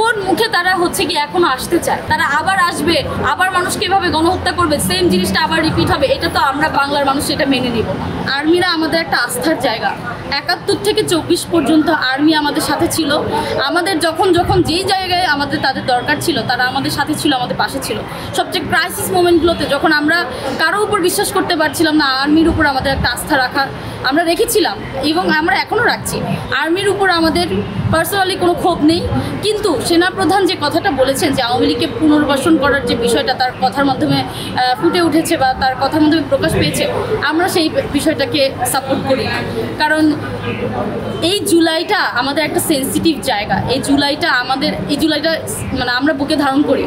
কোন মুখে তারা হচ্ছে কি এখনো আসতে চায়, তারা আবার আসবে, আবার মানুষকে এভাবে গণহত্যা করবে, সেম জিনিসটা আবার রিপিট হবে, এটা তো আমরা বাংলার মানুষ এটা মেনে নিব না। আর্মিরা আমাদের একটা আস্থার জায়গা। 71 থেকে 24 পর্যন্ত আর্মি আমাদের সাথে ছিল। আমাদের যখন যেই জায়গায় আমাদের তাদের দরকার ছিল তারা আমাদের সাথে ছিল, আমাদের পাশে ছিল। সবচেয়ে ক্রাইসিস মোমেন্টগুলোতে যখন আমরা কারো উপর বিশ্বাস করতে পারছিলাম না, আর্মির উপর আমাদের একটা আস্থা রাখা আমরা রেখেছিলাম এবং আমরা এখনও রাখছি। আর্মির উপর আমাদের পার্সোনালি কোনো ক্ষোভ নেই, কিন্তু সেনাপ্রধান যে কথাটা বলেছেন যে আওয়ামী লীগকে পুনর্বাসন করার যে বিষয়টা তার কথার মাধ্যমে ফুটে উঠেছে বা তার কথার মাধ্যমে প্রকাশ পেয়েছে, আমরা সেই বিষয়টাকে সাপোর্ট করি। কারণ এই জুলাইটা আমাদের একটা সেন্সিটিভ জায়গা। এই জুলাইটা মানে আমরা বুকে ধারণ করি।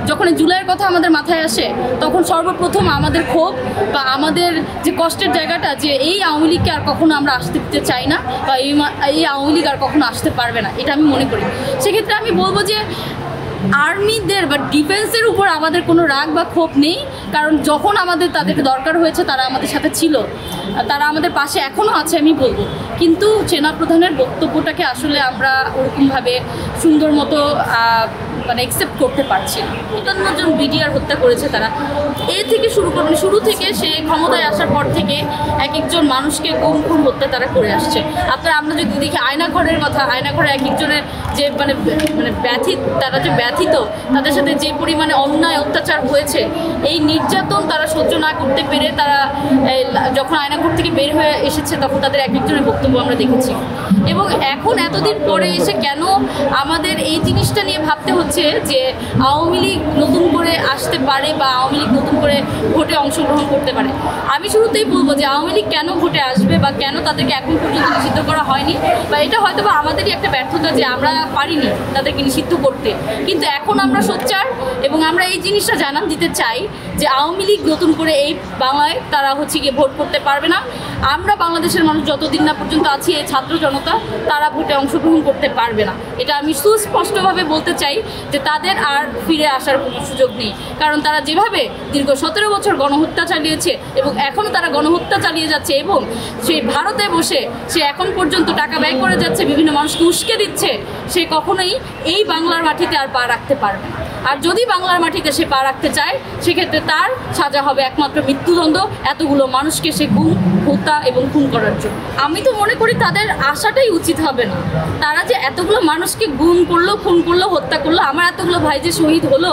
যখন জুলাইয়ের কথা আমাদের মাথায় আসে তখন সর্বপ্রথম আমাদের ক্ষোভ বা আমাদের যে কষ্টের জায়গাটা যে এই আওয়ামী লীগকে আর কখনো আমরা আসতে দিতে চাই না বা এই আওয়ামী লীগ আর কখনো আসতে পারবে না, এটা আমি মনে করি। সেক্ষেত্রে আমি বলবো যে আর্মিদের বা ডিফেন্সের উপর আমাদের কোনো রাগ বা ক্ষোভ নেই, কারণ যখন আমাদের তাদেরকে দরকার হয়েছে তারা আমাদের সাথে ছিল, তারা আমাদের পাশে এখনও আছে আমি বলবো। কিন্তু সেনাপ্রধানের বক্তব্যটাকে আসলে আমরা ওরকমভাবে সুন্দর মতো মানে অ্যাকসেপ্ট করতে পারছি না। ৫৫ জন বিডিআর হত্যা করেছে তারা। থেকে শুরু থেকে সে ক্ষমতায় আসার পর থেকে এক একজন মানুষকে গুম খুন হত্যা তারা করে আসছে। আমরা যদি দেখি আয়নাঘরের কথা, আয়নাঘরে এক একজনের যে মানে তারা যে ব্যথিত, তাদের সাথে যে পরিমাণে অন্যায় অত্যাচার হয়েছে, এই নির্যাতন তারা সহ্য না করতে পেরে তারা যখন আয়নাঘর থেকে বের হয়ে এসেছে তখন তাদের এক একজনের বক্তব্য আমরা দেখেছি। এবং এখন এতদিন পরে এসে কেন আমাদের এই জিনিসটা নিয়ে ভাবতে হচ্ছে যে আওয়ামী লীগ নতুন করে আসতে পারে বা আওয়ামী লীগ নতুন করে ভোটে অংশগ্রহণ করতে পারে। আমি শুরুতেই বলবো যে আওয়ামী লীগ কেন ভোটে আসবে বা কেন তাদেরকে এখন পর্যন্ত নিষিদ্ধ করা হয়নি, বা এটা হয়তো বা আমাদেরই একটা ব্যর্থতা যে আমরা পারিনি তাদেরকে নিষিদ্ধ করতে। কিন্তু এখন আমরা সোচ্চার এবং আমরা এই জিনিসটা জানান দিতে চাই যে আওয়ামী লীগ নতুন করে এই বাংলায় তারা হচ্ছে গিয়ে ভোট করতে পারবে না। আমরা বাংলাদেশের মানুষ যতদিন না পর্যন্ত আছি, এই ছাত্র জনতা, তারা ভোটে অংশগ্রহণ করতে পারবে না। এটা আমি সুস্পষ্টভাবে বলতে চাই যে তাদের আর ফিরে আসার কোনো সুযোগ নেই। কারণ তারা যেভাবে দীর্ঘ 17 বছর গণহত্যা চালিয়েছে এবং এখনও তারা গণহত্যা চালিয়ে যাচ্ছে এবং সেই ভারতে বসে সে এখন পর্যন্ত টাকা ব্যয় করে যাচ্ছে, বিভিন্ন মানুষকে উস্কে দিচ্ছে, সে কখনোই এই বাংলার মাটিতে আর পা রাখতে পারবে না। আর যদি বাংলার মাটিতে সে পা রাখতে চায় সেক্ষেত্রে তার সাজা হবে একমাত্র মৃত্যুদণ্ড, এতগুলো মানুষকে সে হত্যা এবং খুন করার জন্য। আমি তো মনে করি তাদের আসাটাই উচিত হবে না। তারা যে এতগুলো মানুষকে গুম করলো, খুন করলো, হত্যা করলো, আমার এতগুলো ভাই যে শহীদ হলো,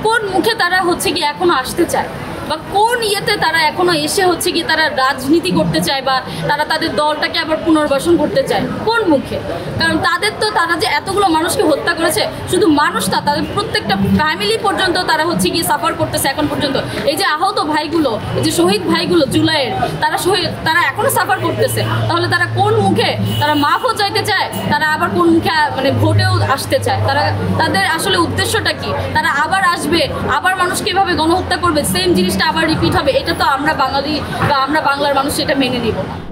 কোন মুখে তারা হচ্ছে কি এখনো আসতে চায় বা কোন ইয়েতে তারা এখনো এসে হচ্ছে কি তারা রাজনীতি করতে চায় বা তারা তাদের দলটাকে আবার পুনর্বাসন করতে চায়, কোন মুখে? কারণ তারা যে এতগুলো মানুষকে হত্যা করেছে, শুধু মানুষ না, তাদের প্রত্যেকটা ফ্যামিলি পর্যন্ত তারা হচ্ছে গিয়ে সাফার করতেছে এখন পর্যন্ত। এই যে আহত ভাইগুলো, এই যে শহীদ ভাইগুলো জুলাইয়ের, তারা এখনো সাফার করতেছে। তাহলে তারা কোন মুখে তারা মাফও চাইতে চায়, তারা আবার কোন মুখে মানে ভোটেও আসতে চায়? তাদের আসলে উদ্দেশ্যটা কি? তারা আবার আসবে, আবার মানুষকে এভাবে গণহত্যা করবে, সেম জিনিসটা আবার রিপিট হবে, এটা তো আমরা বাঙালি বা আমরা বাংলার মানুষ এটা মেনে নিব না।